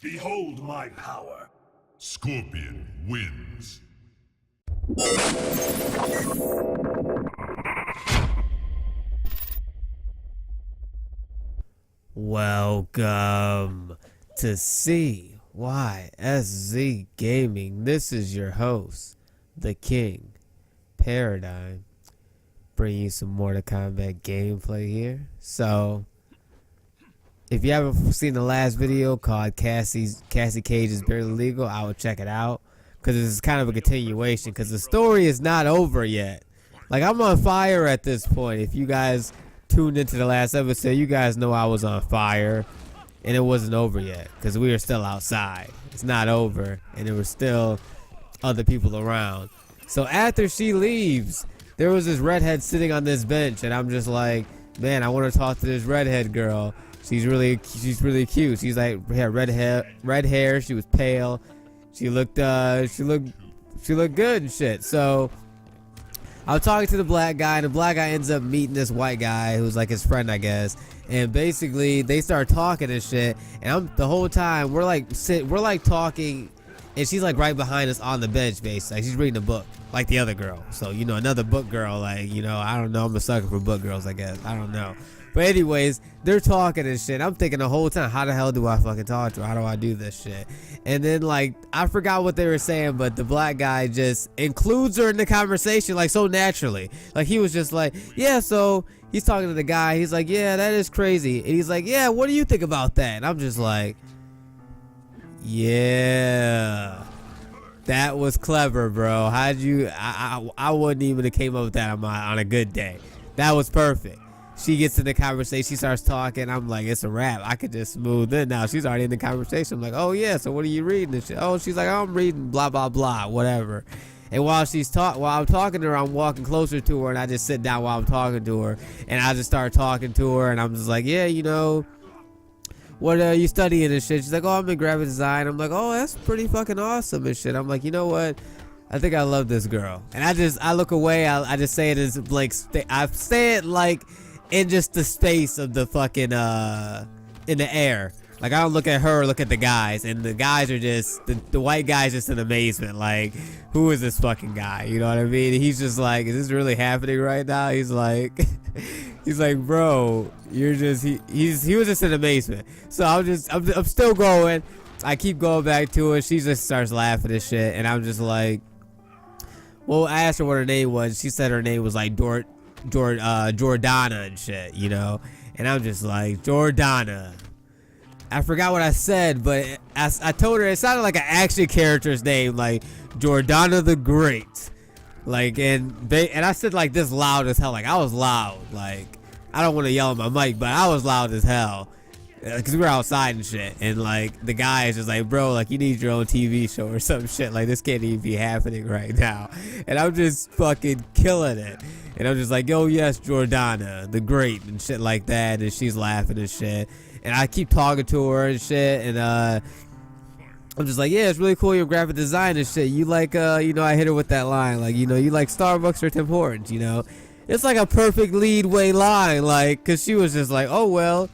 Behold my power. Scorpion wins. Welcome to CYSZ Gaming. This is your host, the King Paradigm, bringing you some Mortal Kombat gameplay here. So, if you haven't seen the last video called Cassie Cage is Barely Legal, I would check it out, because it's kind of a continuation, because the story is not over yet. Like, I'm on fire at this point. If you guys tuned into the last episode, you guys know I was on fire, and it wasn't over yet, because we were still outside. It's not over, and there were still other people around. So after she leaves, there was this redhead sitting on this bench, and I'm just like, man, I want to talk to this redhead girl. She's really cute. She's like, had red hair. She was pale. She looked good and shit. So I was talking to the black guy, and the black guy ends up meeting this white guy who's like his friend, I guess. And basically, they start talking and shit. And the whole time we're like talking, and she's like right behind us on the bench, basically. Like, she's reading a book, like the other girl. So, you know, another book girl. Like, you know, I don't know. I'm a sucker for book girls, I guess. I don't know. But anyways, they're talking and shit. I'm thinking the whole time, how the hell do I fucking talk to her? How do I do this shit? And then, like, I forgot what they were saying, but the black guy just includes her in the conversation, like, so naturally. Like, he was just like, yeah, so he's talking to the guy. He's like, yeah, that is crazy. And he's like, yeah, what do you think about that? And I'm just like, yeah, that was clever, bro. How'd you, I wouldn't even have came up with that on a good day. That was perfect. She gets in the conversation, she starts talking. I'm like, it's a wrap. I could just smooth in now. She's already in the conversation. I'm like, oh yeah, so what are you reading? And shit. Oh, she's like, oh, I'm reading blah blah blah, whatever. And while I'm talking to her, I'm walking closer to her, and I just sit down while I'm talking to her, and I just start talking to her, and I'm just like, yeah, you know, what are you studying and shit? She's like, oh, I'm in graphic design. I'm like, oh, that's pretty fucking awesome and shit. I'm like, you know what? I think I love this girl. And I look away. I just say it as like, I say it like in just the space of the fucking in the air. Like, I don't look at her, look at the guys, and the guys are just the white guy's just in amazement. Like, who is this fucking guy? You know what I mean? And he's just like, is this really happening right now? He's like he's like, bro, you're just he was just in amazement. So I'm still going. I keep going back to her. She just starts laughing and shit, and I'm just like, well, I asked her what her name was. She said her name was like Jordana and shit, you know. And I'm just like, Jordana. I forgot what I said, but I told her it sounded like an action character's name, like Jordana the Great. Like, and I said like this loud as hell. Like, I was loud. Like, I don't want to yell at my mic, but I was loud as hell, because we were outside and shit. And like, the guy is just like, bro, like, you need your own TV show or some shit. Like, this can't even be happening right now. And I'm just fucking killing it. And I'm just like, yo, yes, Jordana the Great and shit like that. And she's laughing and shit. And I keep talking to her and shit. And I'm just like, yeah, it's really cool, your graphic design and shit. You like, you know, I hit her with that line. Like, you know, you like Starbucks or Tim Hortons, you know. It's like a perfect leadway line. Like, because she was just like, oh, well,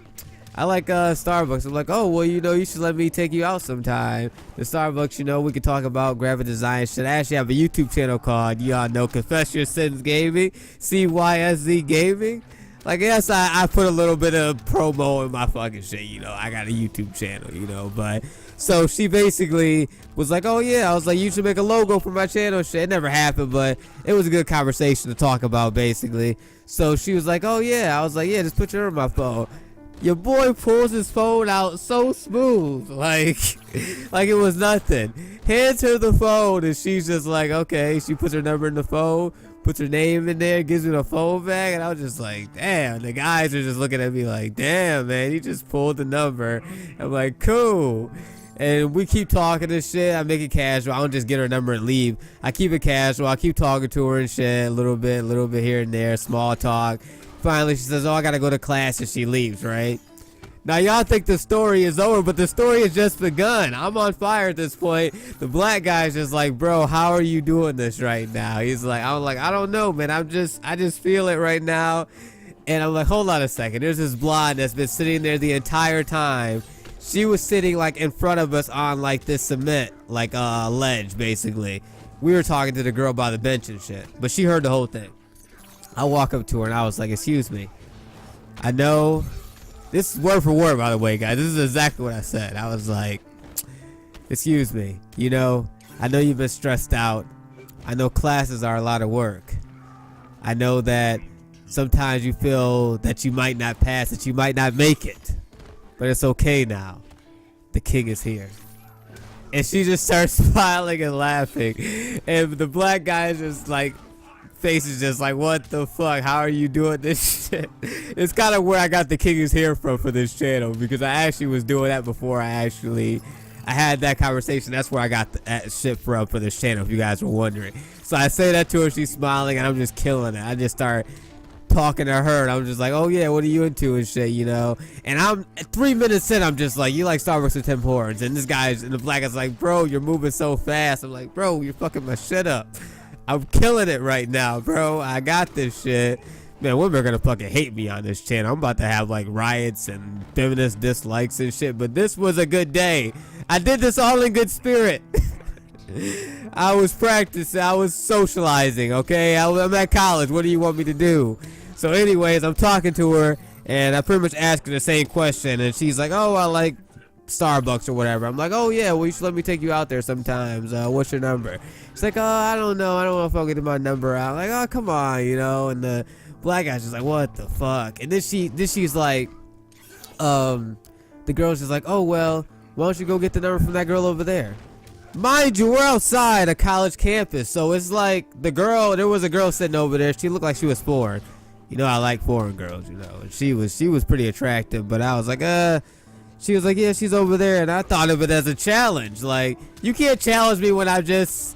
I like Starbucks. I'm like, oh, well, you know, you should let me take you out sometime. The Starbucks, you know, we could talk about graphic design shit. I actually have a YouTube channel called, y'all know, Confess Your Sins Gaming, CYSZ Gaming. Like, yes, I put a little bit of promo in my fucking shit, you know. I got a YouTube channel, you know, but so she basically was like, oh yeah, I was like, you should make a logo for my channel shit. It never happened, but it was a good conversation to talk about, basically. So she was like, oh yeah. I was like, yeah, just put your on my phone. Your boy pulls his phone out so smooth, like it was nothing. Hands her the phone, and she's just like, okay. She puts her number in the phone, puts her name in there, gives me the phone back, and I was just like, damn. The guys are just looking at me like, damn, man, you just pulled the number. I'm like, cool. And we keep talking and shit. I make it casual. I don't just get her number and leave. I keep it casual. I keep talking to her and shit, a little bit here and there, small talk. Finally, she says, oh, I gotta go to class, and she leaves, right? Now, y'all think the story is over, but the story has just begun. I'm on fire at this point. The black guy's just like, bro, how are you doing this right now? He's like, I'm like, I don't know, man. I just feel it right now. And I'm like, hold on a second. There's this blonde that's been sitting there the entire time. She was sitting like in front of us on like this cement, like ledge basically. We were talking to the girl by the bench and shit, but she heard the whole thing. I walk up to her and I was like, excuse me. I know, this is word for word, by the way, guys. This is exactly what I said. I was like, excuse me, you know, I know you've been stressed out. I know classes are a lot of work. I know that sometimes you feel that you might not pass, that you might not make it. But it's okay now. The king is here. And she just starts smiling and laughing. And the black guy is just like, face is just like, what the fuck? How are you doing this shit? It's kind of where I got the king is here from for this channel, because I actually was doing that before I had that conversation. That's where I got that shit from for this channel, if you guys were wondering. So I say that to her, she's smiling, and I'm just killing it. I just start talking to her, and I'm just like, oh yeah, what are you into and shit, you know? And I'm 3 minutes in, I'm just like, you like Starbucks with Tim Hortons? And this guy's in the black is like, bro, you're moving so fast. I'm like, bro, you're fucking my shit up. I'm killing it right now, bro. I got this shit. Man, women are gonna fucking hate me on this channel. I'm about to have like riots and feminist dislikes and shit, but this was a good day. I did this all in good spirit. I was practicing, I was socializing, okay? I'm at college, what do you want me to do? So anyways, I'm talking to her, and I pretty much asked her the same question, and she's like, oh, I like Starbucks or whatever. I'm like, oh yeah, well you should let me take you out there sometimes. What's your number? She's like, oh, I don't know if I'll get my number out. I'm like, oh, come on, you know? And the black guy's just like, what the fuck? And then she's like, the girl's just like, oh, well, why don't you go get the number from that girl over there? Mind you, we're outside a college campus, so it's like there was a girl sitting over there. She looked like she was foreign. You know, I like foreign girls, you know. And she was pretty attractive, but I was like, she was like, yeah, she's over there. And I thought of it as a challenge. Like, you can't challenge me when I just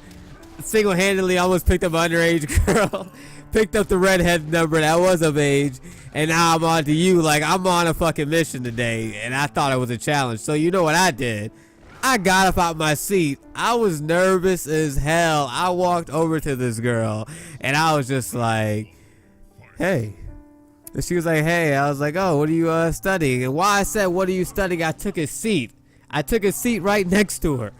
single-handedly almost picked up an underage girl, picked up the redhead number that was of age, and now I'm on to you. Like, I'm on a fucking mission today, and I thought it was a challenge. So you know what I did? I got up out my seat. I was nervous as hell. I walked over to this girl, and I was just like, hey. And she was like, hey. I was like, oh, what are you studying? And why I said, what are you studying? I took a seat. I took a seat right next to her.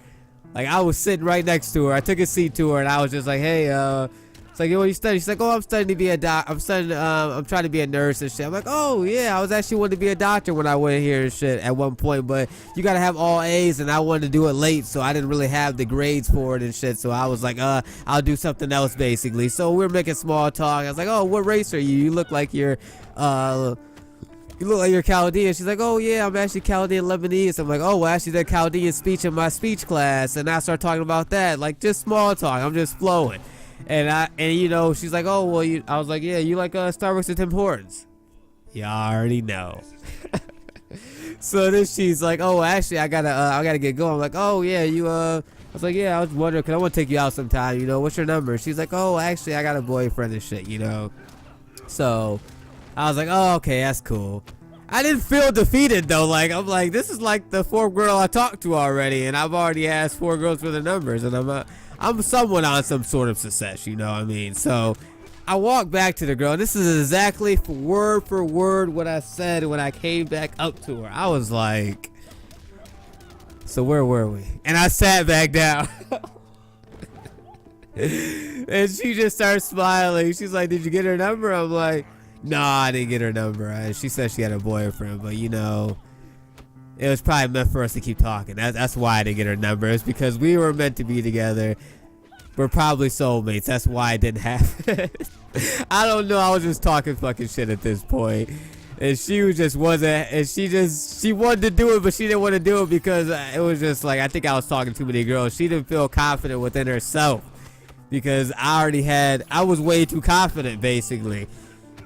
Like, I was sitting right next to her. I took a seat to her, and I was just like, hey, it's like, what are you studying? She's like, oh, I'm studying to be a I'm trying to be a nurse and shit. I'm like, oh, yeah, I was actually wanting to be a doctor when I went here and shit at one point, but you gotta have all A's, and I wanted to do it late, so I didn't really have the grades for it and shit, so I was like, I'll do something else, basically. So we were making small talk. I was like, oh, what race are you? You look like you're Chaldean. She's like, oh yeah, I'm actually Chaldean Lebanese. I'm like, oh, well, I actually did Chaldean speech in my speech class, and I started talking about that, like just small talk. I'm just flowing, and you know, she's like, oh well, I was like, yeah, you like Starbucks and Tim Hortons? You already know. So then she's like, oh, actually, I gotta get going. I'm like, oh yeah, I was like, yeah, I was wondering, cause I want to take you out sometime. You know, what's your number? She's like, oh, actually, I got a boyfriend and shit. You know, so. I was like, oh, okay, that's cool. I didn't feel defeated, though. Like, I'm like, this is like the fourth girl I talked to already, and I've already asked 4 girls for their numbers, and I'm somewhat on some sort of success, you know what I mean? So I walked back to the girl, and this is exactly for word what I said when I came back up to her. I was like, so where were we? And I sat back down. And she just started smiling. She's like, did you get her number? I'm like, no, I didn't get her number. She said she had a boyfriend, but you know, it was probably meant for us to keep talking. That's why I didn't get her number. It's because we were meant to be together. We're probably soulmates. That's why it didn't happen. I don't know. I was just talking fucking shit at this point. And she wanted to do it, but she didn't want to do it because it was just like, I think I was talking to too many girls. She didn't feel confident within herself because I was way too confident, basically.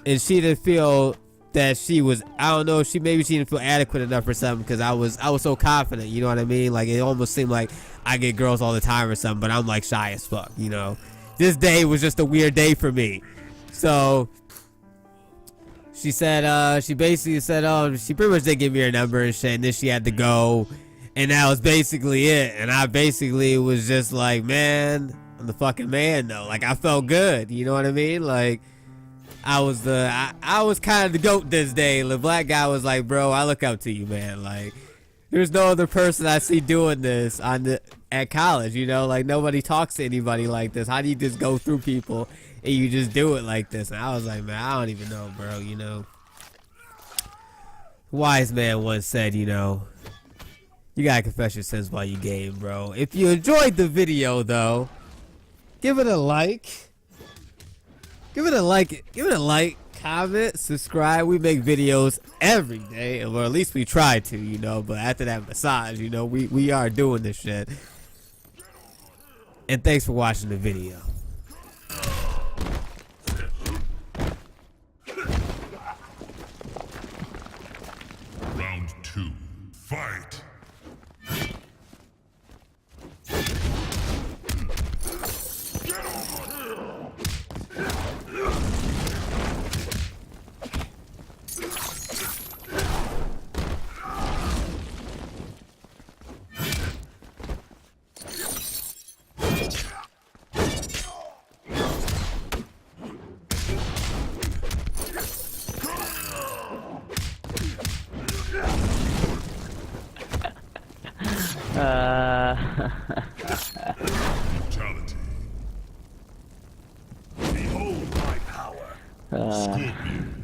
And she didn't feel that she was, I don't know, maybe she didn't feel adequate enough or something because I was so confident, you know what I mean? Like, it almost seemed like I get girls all the time or something, but I'm like shy as fuck, you know? This day was just a weird day for me. So she said, she basically said, oh, she pretty much did give me her number and shit, and then she had to go, and that was basically it. And I basically was just like, man, I'm the fucking man though. Like, I felt good, you know what I mean? Like, I was kind of the GOAT this day. The black guy was like, bro, I look up to you, man. Like, There's no other person I see doing this at college, you know, like nobody talks to anybody like this. How do you just go through people and you just do it like this? And I was like, man, I don't even know, bro, you know. Wise man once said, you know, you gotta confess your sins while you game, bro. If you enjoyed the video, though, give it a like. Give it a like, comment, subscribe. We make videos every day, or at least we try to, you know. But after that massage, you know, we are doing this shit. And thanks for watching the video. Round 2. Fight! Brutality. Behold my power. Scorpion